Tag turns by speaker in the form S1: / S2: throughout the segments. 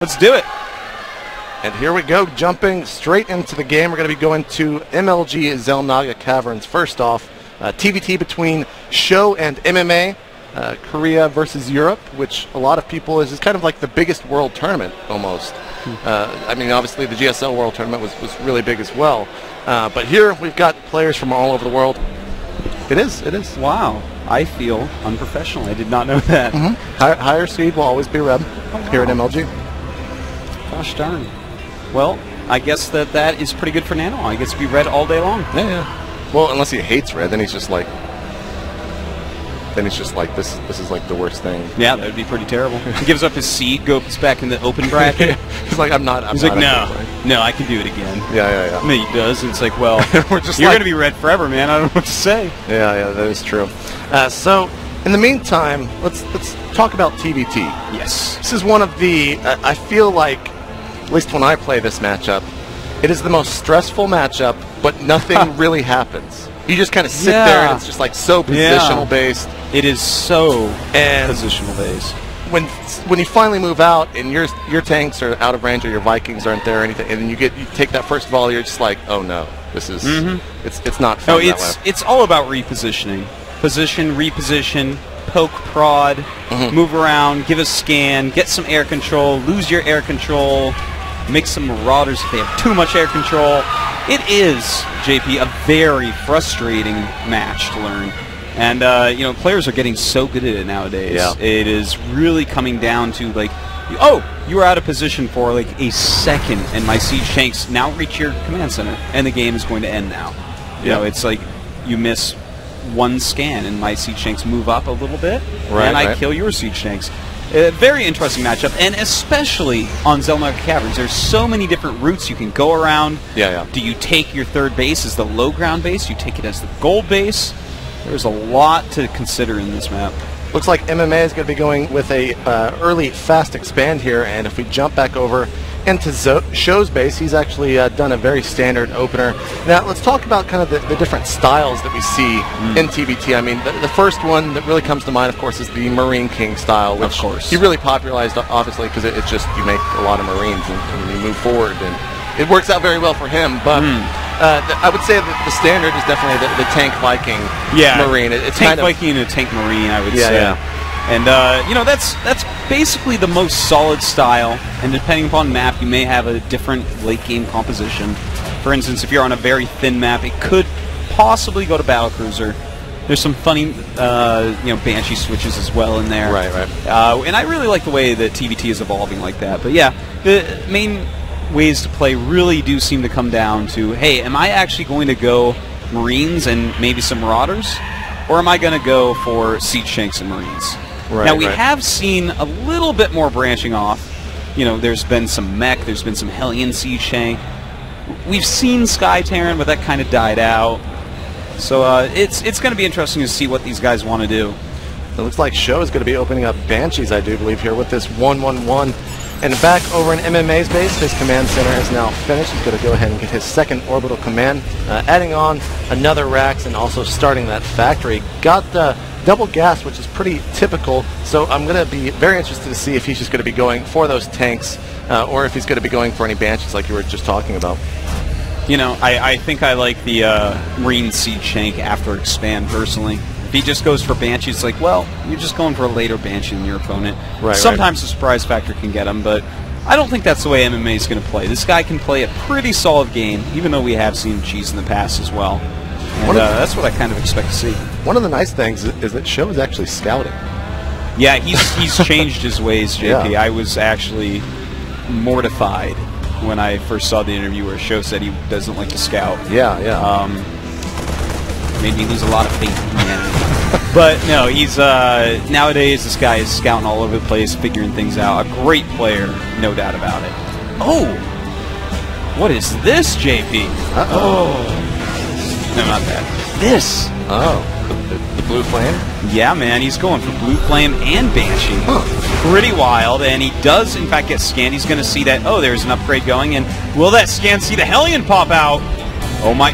S1: Let's do it.
S2: And here we go, jumping straight into the game. We're going to be going to MLG Zelnaga Caverns. First off, TVT between Sjow and MMA, Korea versus Europe, which a lot of people is kind of like the biggest world tournament almost. I mean, obviously the GSL World Tournament was really big as well. But here we've got players from all over the world. It is.
S1: Wow. I feel unprofessional. I did not know that.
S2: Higher seed will always be red here at MLG.
S1: Gosh darn. Well, I guess that is pretty good for Nano. I guess be red all day long.
S2: Yeah. Well, unless he hates red, then he's just like, this is like the worst thing.
S1: Yeah, that would be pretty terrible. He gives up his seed, goes back in the open bracket.
S2: He's like, I'm
S1: like, no, I can do it again.
S2: Yeah.
S1: And then he does, and it's like, well,
S2: We're just
S1: you're
S2: like,
S1: going to be red forever, man. I don't know what to say.
S2: Yeah, that is true. So, in the meantime, let's talk about TVT.
S1: Yes.
S2: This is one of the, I feel like, at least when I play this matchup, it is the most stressful matchup, but nothing really happens. You just kind of sit there, and it's just like so positional based.
S1: It is so positional based.
S2: When you finally move out and your tanks are out of range or your Vikings aren't there or anything, and then you take that first volley, you're just like, oh no, this is it's not fun.
S1: No, it's all about repositioning, position, reposition, poke, prod, move around, give a scan, get some air control, lose your air control, make some marauders if they have too much air control. It is, JP, a very frustrating match to learn. And, you know, players are getting so good at it nowadays.
S2: Yeah.
S1: It is really coming down to, like, oh, you were out of position for, like, a second, and my siege tanks now reach your command center, and the game is going to end now. You know, it's like you miss one scan, and my siege tanks move up a little bit, and I kill your siege tanks. Very interesting matchup, and especially on Zelnaga Caverns. There's so many different routes you can go around.
S2: Yeah.
S1: Do you take your third base as the low ground base? You take it as the gold base? There's a lot to consider in this map.
S2: Looks like MMA is going to be going with a early fast expand here, and if we jump back over into Sjow's base, he's actually done a very standard opener. Now, let's talk about kind of the different styles that we see in TVT. I mean, the first one that really comes to mind, of course, is the Marine King style, which he really popularized, obviously, because it's just you make a lot of Marines and you move forward, and it works out very well for him. But I would say that the standard is definitely the tank Viking Marine. It's
S1: tank
S2: kind of
S1: Viking and a tank Marine, I would say.
S2: Yeah.
S1: And, you know, that's basically the most solid style, and depending upon map, you may have a different late-game composition. For instance, if you're on a very thin map, it could possibly go to Battlecruiser. There's some funny, you know, Banshee switches as well in there.
S2: Right.
S1: And I really like the way that TVT is evolving like that. But, yeah, the main ways to play really do seem to come down to, hey, am I actually going to go Marines and maybe some Marauders? Or am I going to go for Siege Tanks and Marines? Now, we have seen a little bit more branching off. You know, there's been some mech, there's been some Hellion Siege Tank. We've seen Sky Terran, but that kind of died out. So it's going to be interesting to see what these guys want to do.
S2: It looks like Sjow is going to be opening up Banshees, I do believe, here with this 1-1-1. And back over in MMA's base, his command center is now finished. He's going to go ahead and get his second orbital command, adding on another Rax and also starting that factory. Got the double gas, which is pretty typical, so I'm going to be very interested to see if he's just going to be going for those tanks or if he's going to be going for any Banshees like you were just talking about.
S1: You know, I think I like the Marine Siege Tank after Expand, personally. If he just goes for Banshee, it's like, well, you're just going for a later Banshee than your opponent. Sometimes the surprise factor can get him, but I don't think that's the way MMA is going to play. This guy can play a pretty solid game, even though we have seen cheese in the past as well. And that's what I kind of expect to see. One
S2: of the nice things is that Sjow is actually scouting.
S1: Yeah, he's changed his ways, JP. Yeah. I was actually mortified when I first saw the interview where Sjow said he doesn't like to scout. Made me lose a lot of faith in humanity. But no, he's nowadays this guy is scouting all over the place, figuring things out. A great player, no doubt about it. Oh, what is this, JP? No, not that. This.
S2: The Blue Flame?
S1: Yeah, man, he's going for Blue Flame and Banshee. Pretty wild, and he does, in fact, get scanned. He's going to see that, oh, there's an upgrade going, and will that scan see the Hellion pop out? Oh, my...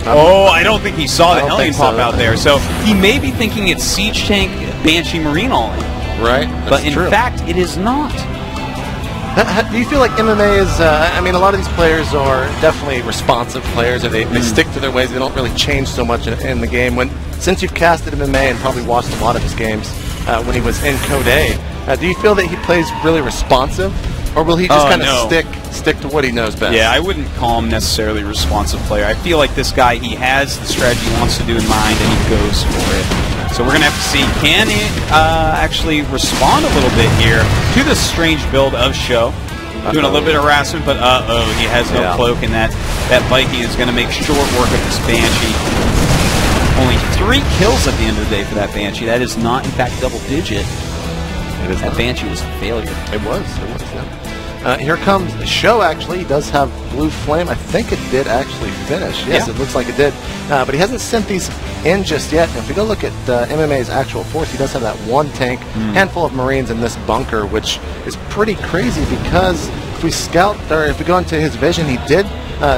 S1: I don't think he saw the Hellion pop out there. So he may be thinking it's Siege Tank, Banshee, Marine all in.
S2: Right.
S1: But in fact, it is not.
S2: Do you feel like MMA is, I mean, a lot of these players are definitely responsive players, or they stick to their ways, they don't really change so much in the game. Since you've casted MMA and probably watched a lot of his games when he was in Code A, do you feel that he plays really responsive, or will he just kind of stick to what he knows best?
S1: Yeah, I wouldn't call him necessarily a responsive player. I feel like this guy, he has the strategy he wants to do in mind, and he goes for it. So we're going to have to see, can he actually respond a little bit here to this strange build of Sjow. Doing a little bit of harassment, but he has no cloak, and that Viking is going to make short work of this Banshee. Only 3 kills at the end of the day for that Banshee. That is not, in fact, double digit. That Banshee was a failure.
S2: It was, yeah. Here comes Sjow, actually. He does have Blue Flame. I think it did actually finish. Yes, it looks like it did. But he hasn't sent these in just yet. And if we go look at MMA's actual force, he does have that 1 tank, handful of Marines in this bunker, which is pretty crazy because if we scout, or if we go into his vision, he did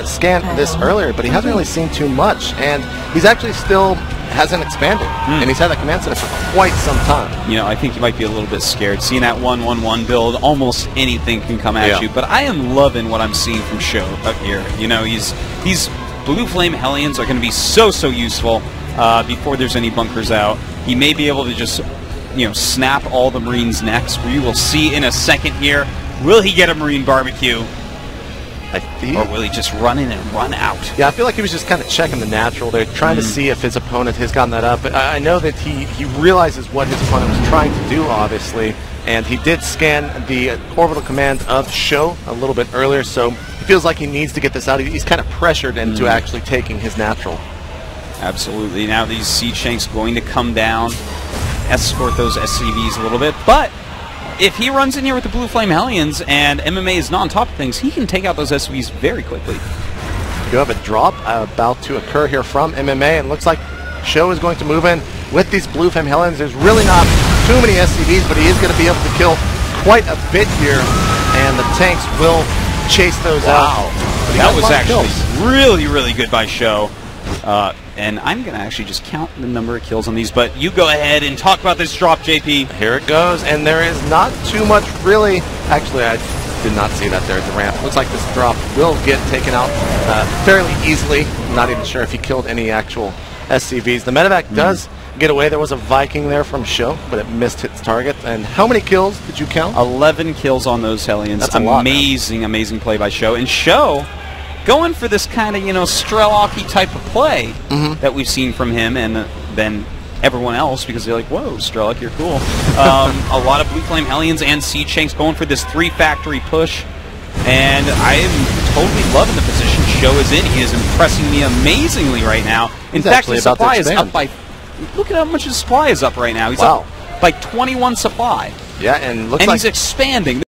S2: scan this earlier, but he hasn't really seen too much. And he's actually still hasn't expanded, and he's had that command center for quite some time.
S1: You know, I think he might be a little bit scared. Seeing that 1-1-1 build, almost anything can come at you. But I am loving what I'm seeing from Sjow up here. You know, these Blue Flame Hellions are going to be so useful before there's any bunkers out. He may be able to just, you know, snap all the Marines' necks. We will see in a second here. Will he get a Marine barbecue? Or will he just run in and run out?
S2: Yeah, I feel like he was just kind of checking the natural there, trying to see if his opponent has gotten that up. But I know that he realizes what his opponent was trying to do, obviously, and he did scan the orbital command of Sjow a little bit earlier, so he feels like he needs to get this out. He's kind of pressured into actually taking his natural.
S1: Absolutely. Now these siege tanks going to come down, escort those SCVs a little bit, but if he runs in here with the Blue Flame Hellions and MMA is not on top of things, he can take out those SCVs very quickly.
S2: You have a drop about to occur here from MMA, and looks like Sjow is going to move in with these Blue Flame Hellions. There's really not too many SCVs, but he is going to be able to kill quite a bit here, and the tanks will chase those out.
S1: That was actually really good by Sjow. And I'm going to actually just count the number of kills on these, but you go ahead and talk about this drop, JP.
S2: Here it goes, and there is not too much really. Actually, I did not see that there at the ramp. Looks like this drop will get taken out fairly easily. I'm not even sure if he killed any actual SCVs. The medevac does get away. There was a Viking there from Sjow, but it missed its target. And how many kills did you count?
S1: 11 kills on those Hellions.
S2: That's a lot,
S1: amazing play by Sjow. And Sjow going for this kind of, you know, Strelok-y type of play that we've seen from him, and then everyone else, because they're like, whoa, Strelok, you're cool. A lot of Blue Flame Hellions and Siege Tanks going for this 3-factory push, and I am totally loving the position Sjow is in. He is impressing me amazingly right now. In fact, his supply is up by, look at how much his supply is up right now. He's up by 21 supply.
S2: Yeah, and looks
S1: like
S2: he's
S1: expanding.